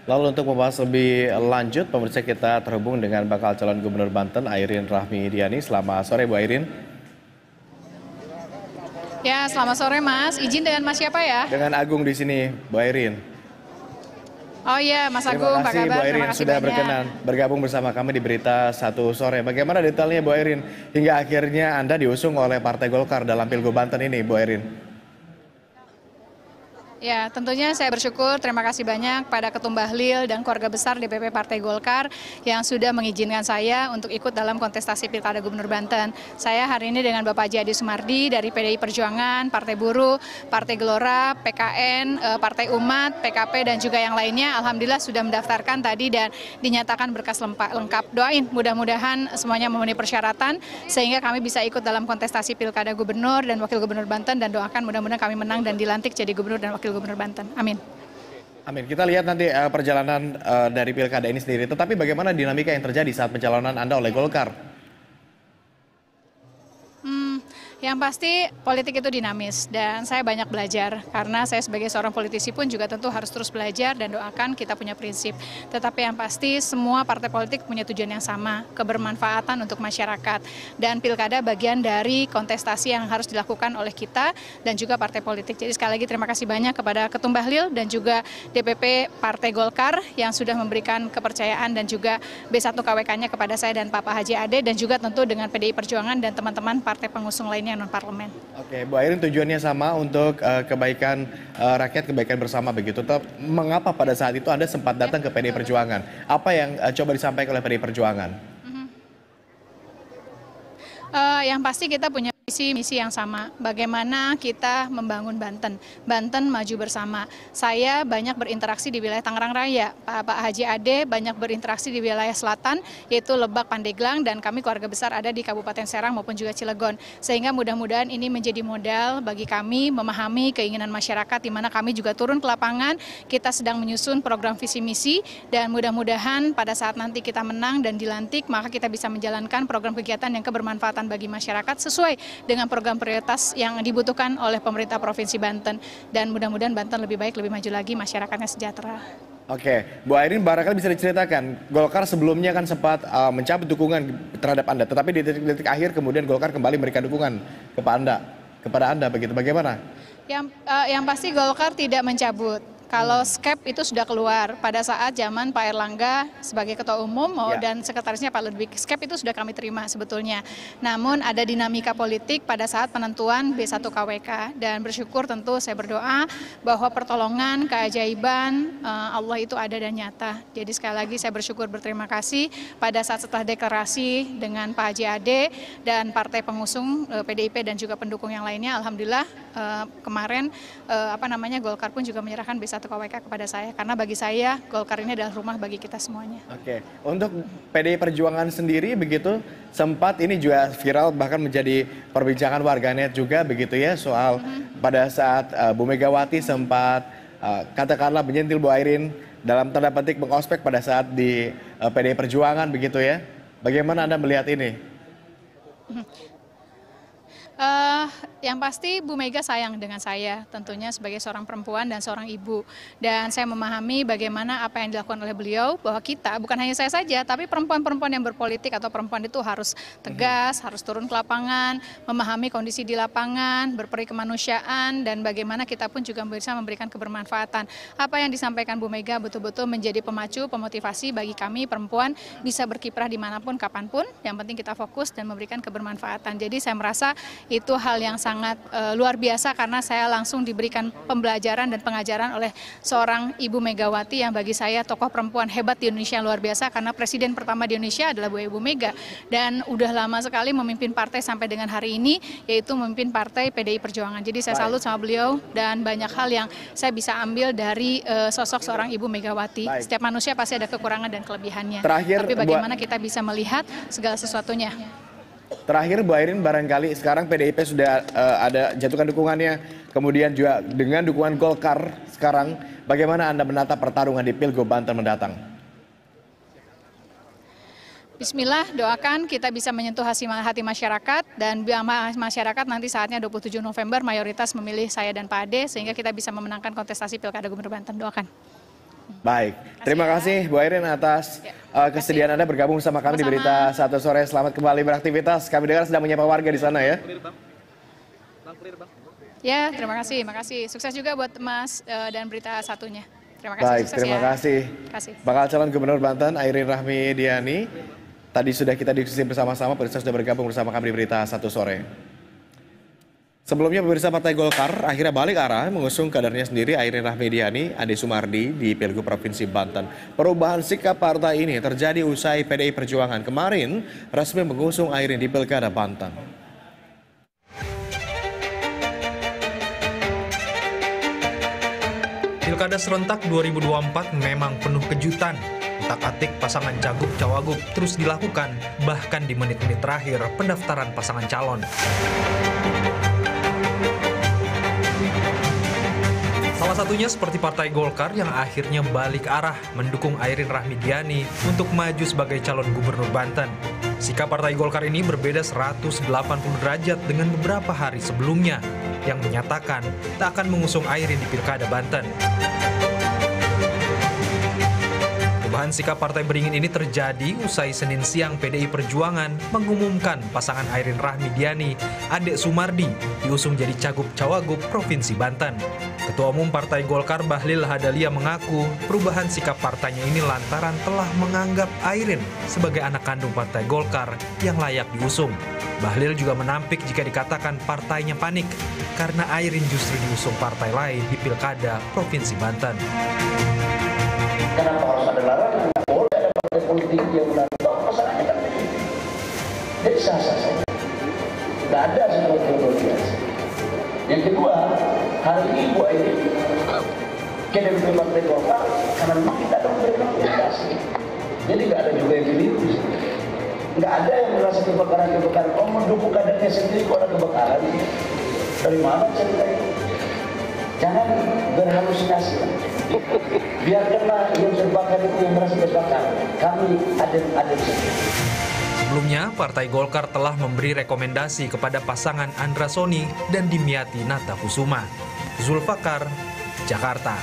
Lalu untuk membahas lebih lanjut, pemirsa kita terhubung dengan bakal calon Gubernur Banten, Airin Rahmidiani. Selamat sore, Bu Airin. Ya, selamat sore Mas. Izin dengan Mas siapa ya? Dengan Agung di sini, Bu Airin. Oh iya, Mas Terima Agung, apa kasih Bu kabar? Airin Terima kasih sudah banyak. berkenan bergabung bersama kami di Berita Satu Sore. Bagaimana detailnya Bu Airin hingga akhirnya Anda diusung oleh Partai Golkar dalam Pilgub Banten ini, Bu Airin? Ya, tentunya saya bersyukur, terima kasih banyak pada Ketum Bahlil dan keluarga besar DPP Partai Golkar yang sudah mengizinkan saya untuk ikut dalam kontestasi Pilkada Gubernur Banten. Saya hari ini dengan Bapak Haji Ade Sumardi dari PDI Perjuangan, Partai Buruh, Partai Gelora, PKN, Partai Umat, PKP, dan juga yang lainnya. Alhamdulillah sudah mendaftarkan tadi dan dinyatakan berkas lengkap. Doain mudah-mudahan semuanya memenuhi persyaratan sehingga kami bisa ikut dalam kontestasi Pilkada Gubernur dan Wakil Gubernur Banten, dan doakan mudah-mudahan kami menang dan dilantik jadi Gubernur dan Wakil Gubernur Banten. Amin. Amin. Kita lihat nanti perjalanan dari Pilkada ini sendiri. Tetapi bagaimana dinamika yang terjadi saat pencalonan Anda oleh Golkar? Yang pasti politik itu dinamis dan saya banyak belajar karena saya sebagai seorang politisi pun juga tentu harus terus belajar dan doakan kita punya prinsip. Tetapi yang pasti semua partai politik punya tujuan yang sama, kebermanfaatan untuk masyarakat, dan pilkada bagian dari kontestasi yang harus dilakukan oleh kita dan juga partai politik. Jadi sekali lagi terima kasih banyak kepada Ketum Bahlil dan juga DPP Partai Golkar yang sudah memberikan kepercayaan dan juga B1 KWK-nya kepada saya dan Pak Haji Ade, dan juga tentu dengan PDI Perjuangan dan teman-teman partai pengusung lainnya non-parlemen. Oke, Bu Airin, tujuannya sama untuk kebaikan rakyat, kebaikan bersama begitu. Mengapa pada saat itu Anda sempat datang ke PDI Perjuangan? Apa yang coba disampaikan oleh PDI Perjuangan? Yang pasti kita punya visi misi yang sama, bagaimana kita membangun Banten, Banten maju bersama. Saya banyak berinteraksi di wilayah Tangerang Raya, Pak Haji Ade banyak berinteraksi di wilayah selatan, yaitu Lebak, Pandeglang, dan kami keluarga besar ada di Kabupaten Serang maupun juga Cilegon. Sehingga mudah-mudahan ini menjadi modal bagi kami memahami keinginan masyarakat, di mana kami juga turun ke lapangan, kita sedang menyusun program visi misi, dan mudah-mudahan pada saat nanti kita menang dan dilantik, maka kita bisa menjalankan program kegiatan yang kebermanfaatan bagi masyarakat sesuai dengan program prioritas yang dibutuhkan oleh pemerintah Provinsi Banten, dan mudah-mudahan Banten lebih baik, lebih maju lagi, masyarakatnya sejahtera. Oke, Bu Airin, barangkali bisa diceritakan, Golkar sebelumnya kan sempat mencabut dukungan terhadap Anda, tetapi di detik-detik akhir kemudian Golkar kembali memberikan dukungan kepada Anda begitu. Bagaimana? Yang pasti Golkar tidak mencabut. Kalau skep itu sudah keluar pada saat zaman Pak Erlangga sebagai Ketua Umum dan sekretarisnya Pak Ludwig. Skep itu sudah kami terima sebetulnya. Namun ada dinamika politik pada saat penentuan B1 KWK, dan bersyukur tentu saya berdoa bahwa pertolongan, keajaiban Allah itu ada dan nyata. Jadi sekali lagi saya bersyukur, berterima kasih pada saat setelah deklarasi dengan Pak Haji Ade dan partai pengusung PDIP dan juga pendukung yang lainnya. Alhamdulillah kemarin Golkar pun juga menyerahkan B1 KWK kepada saya, karena bagi saya Golkar ini adalah rumah bagi kita semuanya. Oke, untuk PDI Perjuangan sendiri begitu, sempat ini juga viral bahkan menjadi perbincangan warganet juga begitu ya, soal pada saat Bu Megawati sempat katakanlah menyentil Bu Airin dalam tanda petik mengospek pada saat di PDI Perjuangan begitu ya. Bagaimana Anda melihat ini? Yang pasti Bu Mega sayang dengan saya, tentunya sebagai seorang perempuan dan seorang ibu. Dan saya memahami bagaimana apa yang dilakukan oleh beliau, bahwa kita, bukan hanya saya saja, tapi perempuan-perempuan yang berpolitik atau perempuan itu harus tegas, harus turun ke lapangan, memahami kondisi di lapangan, berperi kemanusiaan, dan bagaimana kita pun juga bisa memberikan kebermanfaatan. Apa yang disampaikan Bu Mega betul-betul menjadi pemacu, pemotivasi bagi kami perempuan bisa berkiprah dimanapun, kapanpun, yang penting kita fokus dan memberikan kebermanfaatan. Jadi saya merasa itu hal yang sangat luar biasa, karena saya langsung diberikan pembelajaran dan pengajaran oleh seorang Ibu Megawati yang bagi saya tokoh perempuan hebat di Indonesia yang luar biasa, karena presiden pertama di Indonesia adalah Bu Ibu Mega, dan udah lama sekali memimpin partai sampai dengan hari ini, yaitu memimpin partai PDI Perjuangan. Jadi saya salut sama beliau, dan banyak hal yang saya bisa ambil dari sosok seorang Ibu Megawati. Setiap manusia pasti ada kekurangan dan kelebihannya. Tapi bagaimana kita bisa melihat segala sesuatunya. Terakhir Bu Airin, barangkali sekarang PDIP sudah ada jatuhkan dukungannya, kemudian juga dengan dukungan Golkar sekarang, bagaimana Anda menatap pertarungan di Pilgub Banten mendatang? Bismillah, doakan kita bisa menyentuh hati masyarakat, dan masyarakat nanti saatnya 27 November mayoritas memilih saya dan Pak Ade, sehingga kita bisa memenangkan kontestasi Pilkada Gubernur Banten. Doakan. Baik, terima kasih Bu Airin atas kesediaan Anda bergabung sama kami di Berita Satu Sore. Selamat kembali beraktivitas. Kami dengar sedang menyapa warga di sana ya. Ya, terima kasih, makasih. Sukses juga buat Mas dan Berita Satunya. Terima kasih. Baik, sukses terima ya. kasih. Bakal calon Gubernur Banten Airin Rahmidiani. Tadi sudah kita diskusi bersama-sama, pemirsa sudah bergabung bersama kami di Berita Satu Sore. Sebelumnya pemirsa Partai Golkar akhirnya balik arah mengusung kadernya sendiri Airin Rahmidiani, Ade Sumardi di Pilgub Provinsi Banten. Perubahan sikap partai ini terjadi usai PDI Perjuangan kemarin resmi mengusung Airin di Pilkada Banten. Pilkada serentak 2024 memang penuh kejutan. Utak-atik pasangan cagup-cawagup terus dilakukan, bahkan di menit-menit terakhir pendaftaran pasangan calon. Salah satunya seperti Partai Golkar yang akhirnya balik arah mendukung Airin Rahmidiani untuk maju sebagai calon gubernur Banten. Sikap Partai Golkar ini berbeda 180 derajat dengan beberapa hari sebelumnya yang menyatakan tak akan mengusung Airin di Pilkada Banten. Perubahan sikap Partai Beringin ini terjadi usai Senin siang PDI Perjuangan mengumumkan pasangan Airin Rahmidiani, Ade Sumardi diusung jadi cagup-cawagup Provinsi Banten. Ketua Umum Partai Golkar Bahlil Lahadalia mengaku perubahan sikap partainya ini lantaran telah menganggap Airin sebagai anak kandung Partai Golkar yang layak diusung. Bahlil juga menampik jika dikatakan partainya panik karena Airin justru diusung partai lain di Pilkada Provinsi Banten. Kenapa harus ada larangan? Boleh ada partai politik yang menantang pasangannya kan begitu. Jadi sah-sah saja. Tidak ada sesuatu yang luar biasa. Yang kedua, hari ini Bu Airin kita dari Partai Golkar karena memang kita ada memberikan komunikasi. Jadi tidak ada juga yang keliru. Tidak ada yang merasa kebakaran-kebakaran. Oh, mendukung kadernya sendiri kok ada kebakaran. Dari mana cerita itu? Jangan berhalusinasi. Biarkanlah yang terbakar itu yang merasa terbakar. Kami adem-adem saja. Sebelumnya, Partai Golkar telah memberi rekomendasi kepada pasangan Andra Soni dan Dimyati Natakusuma. Zulfakar, Jakarta.